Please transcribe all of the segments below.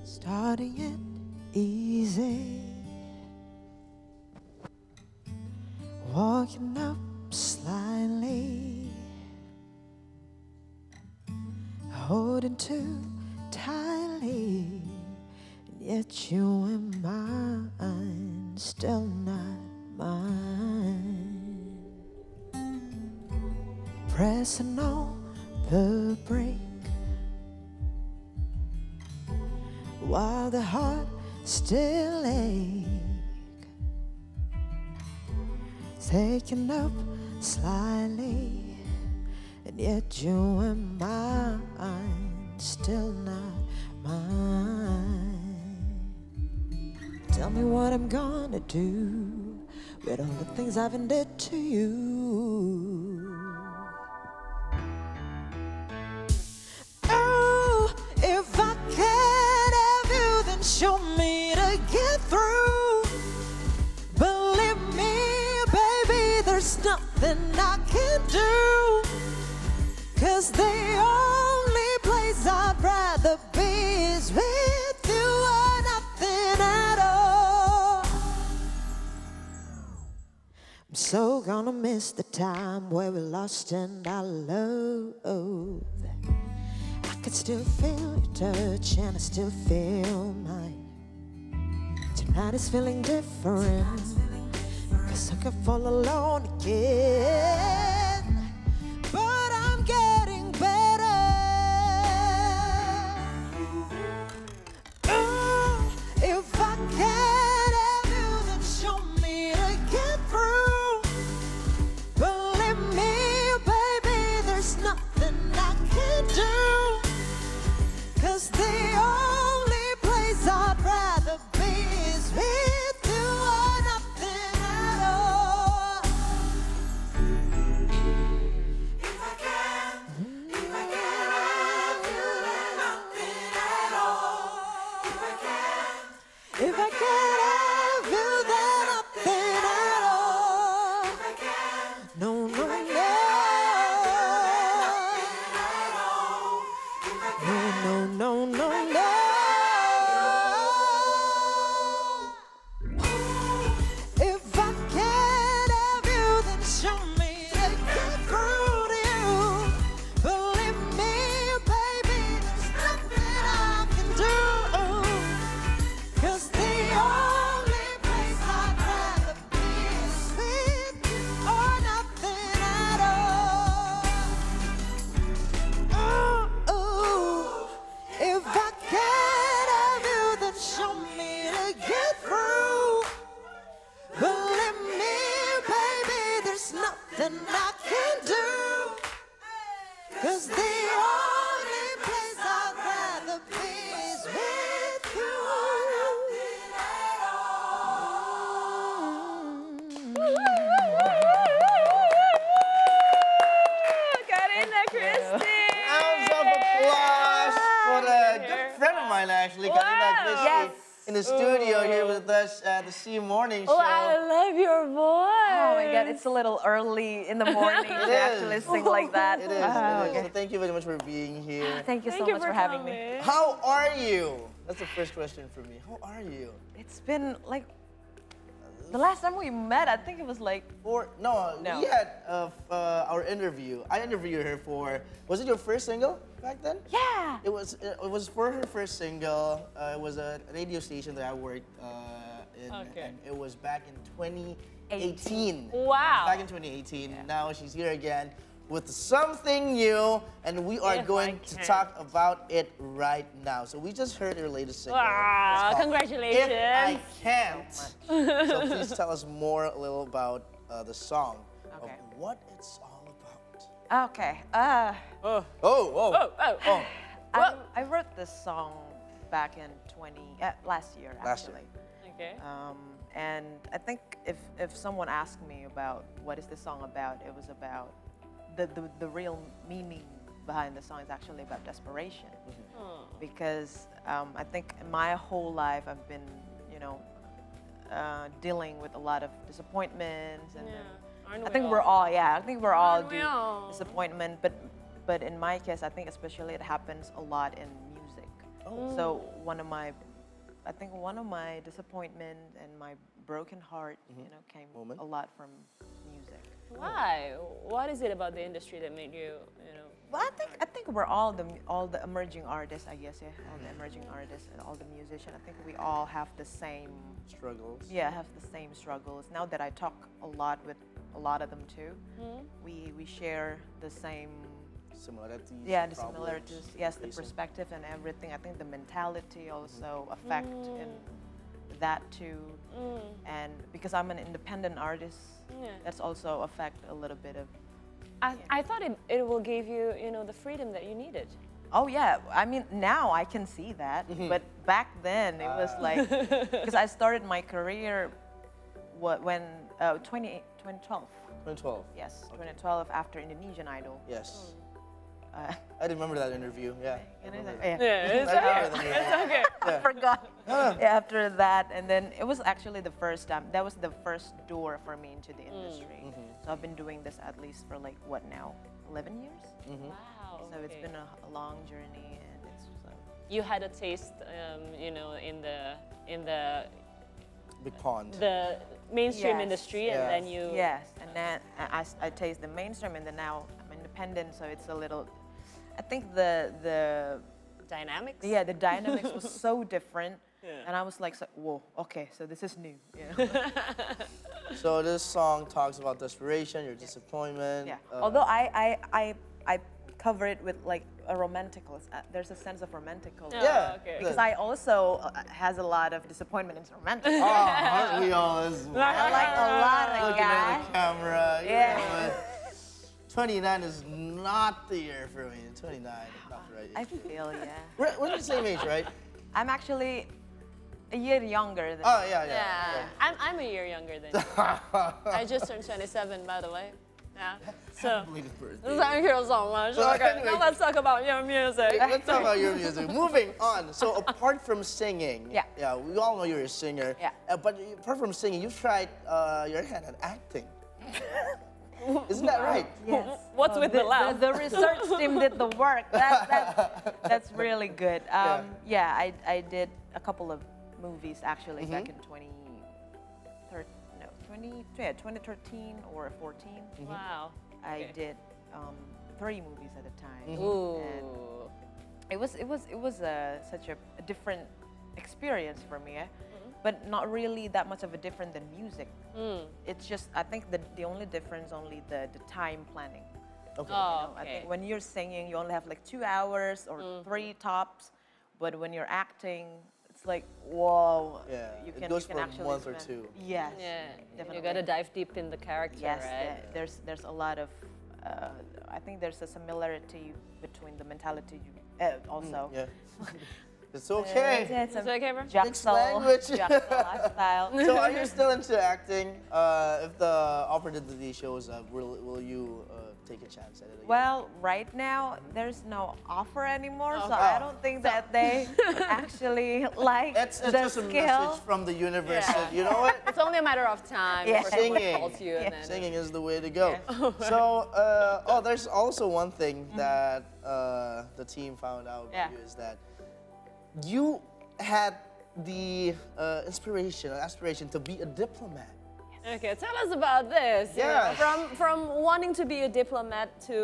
Starting it easy, walking up slightly, holding too tightly, and yet you and mine, still not mine. Pressing on the brake while the heart still ache, taking up slightly, and yet you and mine, still not mine. Tell me what I'm gonna do with all the things I've did to you. Oh, if I can't have you, then show me to get through. Believe me, baby, there's nothing I can do, 'cause the only place I'd rather be is with you, or nothing at all. I'm so gonna miss the time where we lost in our love. I can still feel your touch and I still feel mine. Tonight is feeling different, 'cause I can fall alone again, but I'm getting better. Oh, if I can't have you, then show me to get through. Believe me, baby, there's nothing I can do, 'cause the only place I'd rather be is with you, or nothing at all. If I can't have you, then nothing at all. If I can't have you, then nothing at all. If I can't, no, no, no. No, no, no, no. If I can't have you, then show me to get through to you. Believe me, baby, there's nothing I can do, 'cause the only place I'd rather be is with you, or nothing at all. If I can't have you, then show me to get through. Believe me, baby, there's nothing I can do, 'cause the only place I'd rather be is with you. Nothing at Karina, Christy. Rounds of applause for a good friend of mine, actually, Karina Christy, Yes. in the studio here with us at the C Morning Show. Oh, I love your voice. Oh my God, it's a little early in the morning to is. actually sing like that. It is. Oh, it is. okay. So thank you very much for being here. Thank you so much for having me. How are you? That's the first question for me. How are you? It's been like the last time we met. I think it was like No. No. We had our interview. I interviewed her for. Was it your first single back then? yeah. It was for her first single. It was a radio station that I worked in, Okay. and it was back in 2018. Wow. Back in 2018. Now she's here again with something new, and we are If going I to can. talk about it right now. So we just heard her latest single. Wow, It's called congratulations. If I Can't. So please tell us more a little about the song, Okay. of what it's all about. Okay. Oh. I wrote this song back in last year Last year. actually. Okay. And I think if someone asked me about what is this song about, it was about the real meaning behind the song is actually about desperation. Because I think in my whole life I've been, dealing with a lot of disappointments, and I think we're all Aren't we do all? disappointment, but in my case I think especially it happens a lot in music. So I think one of my disappointment and my broken heart, came Moment. a lot from music. Why? What is it about the industry that made you, Well, I think we're all the emerging artists, I guess, all the emerging artists and all the musicians. I think we all have the same Struggles. have the same struggles. Now that I talk a lot with a lot of them too, we share the same. Similarities. Yeah, the problems similarities. Yes, the facing. perspective and everything. I think the mentality also affect in that too. And because I'm an independent artist, that's also affect a little bit of. I thought it will give you, the freedom that you needed. Oh yeah, I mean now I can see that, but back then it was like because I started my career when 2012. 2012. Yes, 2012 after Indonesian Idol. Yes. I remember that interview. Yeah. I remember it. Yeah, it's I remember okay. the interview. It's okay. I forgot. Yeah, after that, and then it was actually the first time. That was the first door for me into the industry. So I've been doing this at least for like what now, 11 years. Wow. So it's okay. been a long journey, and it's You had a taste, in the Big pond. the mainstream Yes. industry, Yeah. and then you. yes, and then I taste the mainstream, and then now I'm independent, so it's a little. I think the Dynamics. the dynamics was so different, Yeah. and I was like, whoa, okay, so this is new. So this song talks about desperation, your disappointment. Yeah. Although I cover it with like a romantical. There's a sense of romantical. Oh, Yeah. okay. Because I also has a lot of disappointment in romantic. Oh, aren't we all as well? I like a lot of Looking at guys. the camera. You Yeah. know what? 29 is not the year for me. 29 is not the right I age. feel We're the same age, right? I'm actually a year younger than. Oh, yeah. Yeah. I'm a year younger than you. I just turned 27, by the way. Yeah. So. Belated birthday. Thank you so much. So Okay, anyway- now let's talk about your music. Let's talk about your music. Moving on. So apart from singing, Yeah. we all know you're a singer. Yeah. But apart from singing, you've tried your hand at acting. Isn't that right? Yes. What's with the laugh? The research team did the work. That's really good. I did a couple of movies actually back in 2013 or 14. Wow. I Okay. did 3 movies at a time. Ooh. And it was such a different experience for me, but not really that much of a different than music. It's just I think the only difference only the time planning. Okay. Oh, I okay. think when you're singing, you only have like 2 hours or 3 tops, but when you're acting, it's like whoa. Yeah, you it can, goes you can for a actually month or spend- 2. Yes. Yeah. definitely. You gotta dive deep in the character, Yes, right? there's a lot of. I think there's a similarity between the mentality also. Yeah. It's okay. It's Is that okay, bro? Mixed language. lifestyle. So are you still into acting? If the opportunity shows up, will you take a chance at it again? Well, right now there's no offer anymore, so Okay. I don't think that they actually like It's the just a skill. message from the universe. Yeah. That, you know what? It's only a matter of time Yeah. before someone Singing. calls you, and then Singing is the way to go. Yeah. So, there's also one thing that the team found out Yeah. about you is that you had the aspiration to be a diplomat. Okay, tell us about this. you Yeah. know, from wanting to be a diplomat to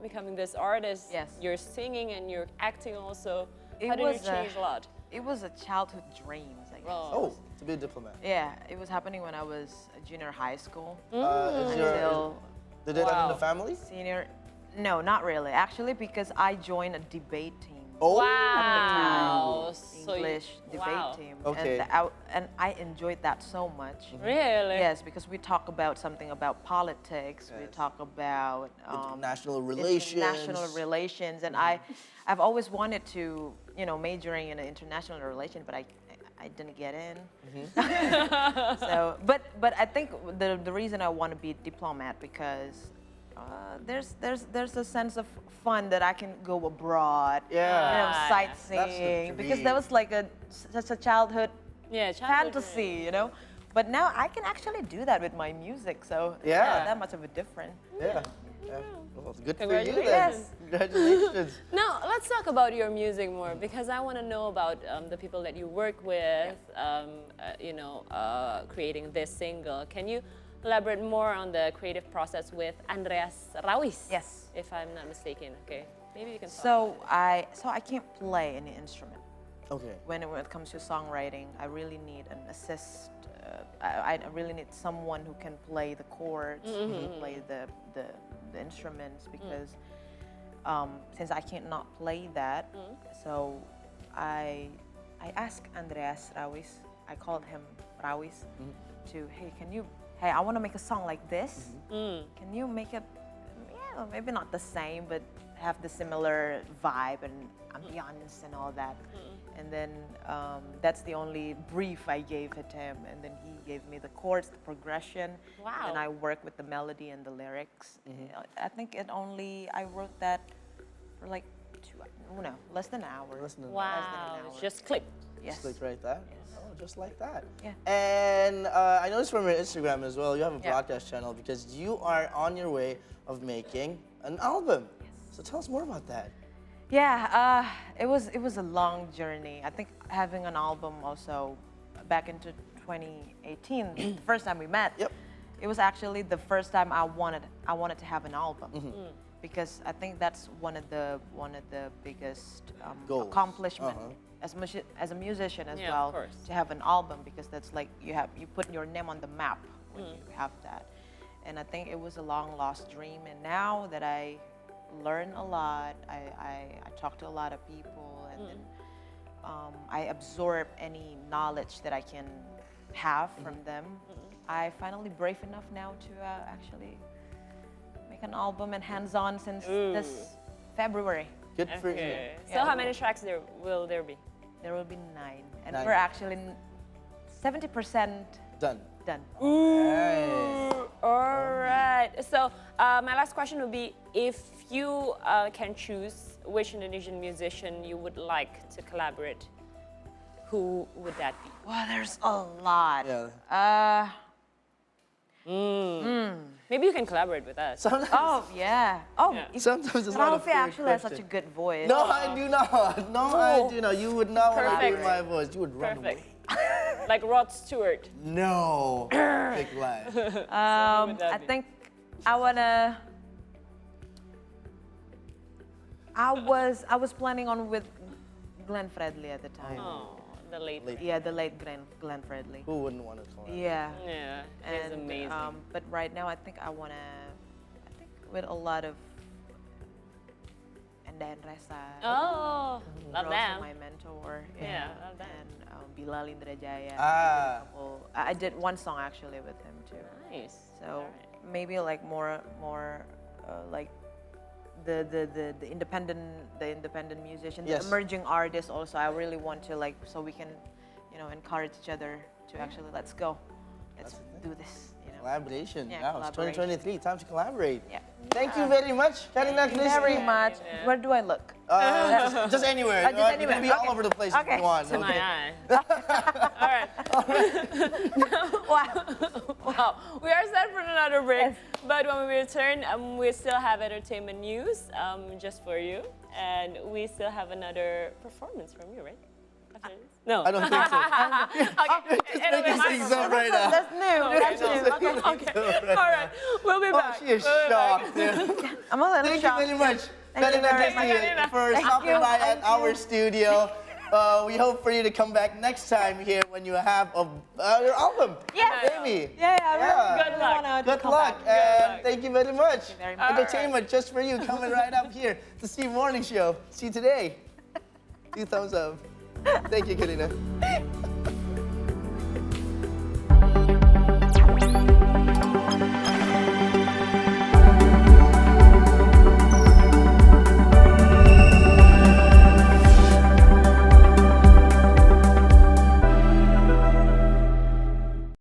becoming this artist. Yes. You're singing and you're acting also. It How did was you change a lot? It was a childhood dreams, I guess. Oh, to be a diplomat. Yeah, it was happening when I was a junior high school Until did it end in Wow. the family? senior. No, not really. Actually, because I joined a debate team. Oh, Wow. So you- English debate wow. team. Okay. And I enjoyed that so much. Really? Yes, because we talk about something about politics. We Yes. talk about international relations. international relations, and I've always wanted to, majoring in international relations, but I didn't get in. So, but I think the reason I want to be a diplomat because there's a sense of fun that I can go abroad, Yeah. sightseeing, because dream. that was like such a childhood Yeah, childhood fantasy, But now I can actually do that with my music, so it's Yeah. not that much of a difference. Yeah. Well, good for you then. Congratulations. Congratulations. Now, let's talk about your music more because I want to know about the people that you work with, creating this single. Can you elaborate more on the creative process with Andreas Rawis? Yes. If I'm not mistaken, okay. Maybe you can talk. So I can't play any instrument. Okay. When it comes to songwriting, I really need an assist. I really need someone who can play the chords, who can play the instruments, because since I can't not play that, so I asked Andreas Rawis, I called him Rawis, to hey, I want to make a song like this. Can you make it, maybe not the same, but have the similar vibe and ambiance and all that. And then that's the only brief I gave it to him. And then he gave me the chords, the progression. Wow. And I worked with the melody and the lyrics. I think I wrote that for like less than an hour. Less than an Wow, it's just clicked. Yes. Just like that? Oh, just like that. Yeah. And I noticed from your Instagram as well, you have a Yeah. broadcast channel because you are on your way of making an album. Yes. So tell us more about that. Yeah, it was a long journey. I think having an album also back into 2018, the first time we met. Yep. It was actually the first time I wanted to have an album, because I think that's one of the biggest Goals. accomplishment as a musician as Yeah, well, of course. to have an album, because that's like you put your name on the map when you have that. And I think it was a long lost dream, and now that I learn a lot, I talk to a lot of people, and then I absorb any knowledge that I can have from them. I finally brave enough now to actually make an album and hands-on since this February. Good for you. Okay. So Yeah. how many tracks will there be? There will be 9, and 9. we're actually 70% Done. done. Nice. All right. So my last question would be, if you can choose which Indonesian musician you would like to collaborate, who would that be? Well, there's a lot. Yeah. Maybe you can collaborate with us. Sometimes, Oh yeah. Oh, Yeah. sometimes it's not a Ralphie fair actually has such a question. good voice. No, I do not. No, I do not. You would not want to do Perfect. my voice. You would run Perfect. away. Like Rod Stewart. No. Big lie. would that I be? think I wanna. I was planning on with Glenn Fredly at the time. Oh, the late. Late. Yeah, the late Glenn Fredly. Who wouldn't want to collaborate? Yeah. Yeah, he's And, amazing. but right now, I think with a lot of and then Resa. Oh, love also them. my mentor. Yeah, love that. And Bilal Indrajaya. Ah. I did one song actually with him too. Nice. So All right. maybe like more like the independent musician, Yes. the emerging artists also. I really want to like, so we can, encourage each other to actually let's go, let's do this. Collaboration. Yeah, Now it's collaboration. 2023. Time to collaborate. Yeah. Thank you very much, Karina, Christy. Very much. Yeah. Where do I look? Just anywhere. Just You can anywhere. be all Okay. over the place Okay. if you want. To my okay? eye. All right. Wow. Wow. We are set for another break. But when we return, we still have entertainment news just for you. And we still have another performance from you, right? After this? No. I don't think so. Okay. Anyway, Making my things up right now. That's new. That's new. Okay. All right. We'll be back. She is We'll be back. shocked. dude. I'm a little Thank you shocked. very much, Thank you Karina, very Christy, much. for Thank stopping you. by at Thank our you. studio. We hope for you to come back next time here when you have your album. Yes. Baby. Yeah. Yeah. Good luck. Good luck, and thank you very much. very much. Entertainment just for you coming right up here to see Morning Show. See you today. 2 thumbs up. Thank you, Karina.